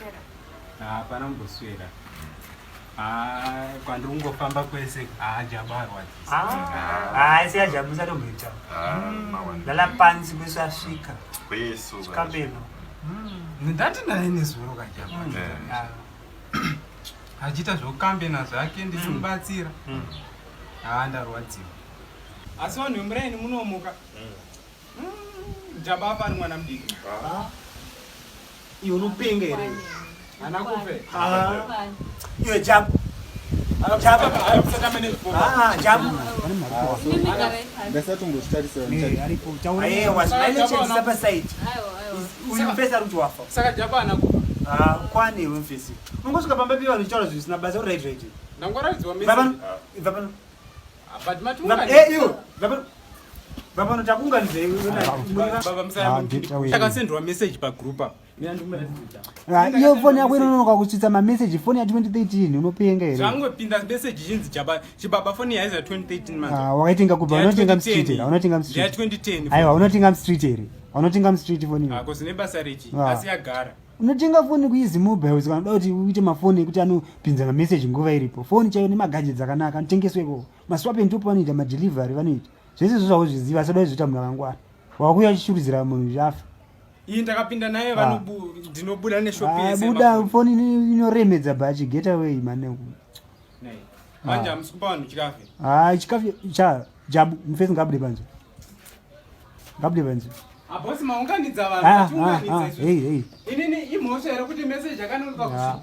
Sera. Hapana mboswera. Kwandiri kungofamba kwese jabarwa. Si ajabuza tomboita. Lala pansi kwesasvika. Kwesu. Chikambeno. Ndati naye nezuro kajamba. Achiita zvokambena zvake ndichimubatsira. Ndarwadziwa. Asi vanhu vemuraini munomuka. Jamba apa ari mwana mudiki. Iwe unopenga here? Hana kufe. Iwe Jabu. Musatambe nechipoko. Jabu. Wazvinailechenisa pasaiti. Uyu mufesi ari kuti wafa. Saka Jamba hana kufa. Kwane iwe mufesi. Ungosvika pamba piva uchitaura zvisina basa uraiti. Ndangoradzwa message. Vapano. But matunga. Iwe. Vapano takunganizve. Baba Musatambe. Takasendwa message pagroup apa. Iyo foni yako inonoka kutsitsa mameseji. Foni ya 2013 unopenga here. Zvangopinda message zhinji chibaba foni yaiza 2013 man. Wakaitenga kubva unotenga mstreet here. Unotenga mstreet. Ya 2010. Aiwa unotenga mstreet here. Unotenga mstreet foni. Kozine basa rechi asi yagara. Unotenga foni kuizi mobile ukanoda kuti uite mafoni ekuti anopinza mameseji nguva iripo. Foni chaiyo nemagadgets akanaka anotengesweko. Maswap and top vanoita madelivery vanoita. Zvese zvozviziva asada kuzoita munhu akangwara. Wakuya uchishuridzira munhu zvafa. Iyi ndakapinda naye ndinobuda neshopi yese. Buda foni inoremedza bhachi get away mane. Manje amusikupa vanhu chikafe. Chikafe Jabu mufesi ngabude panze. Ngabude panze. Bosi maunganidza vanhu, maunganidza izvo. Hey. Inini imhosva here kuti message yakanonoka kusvika.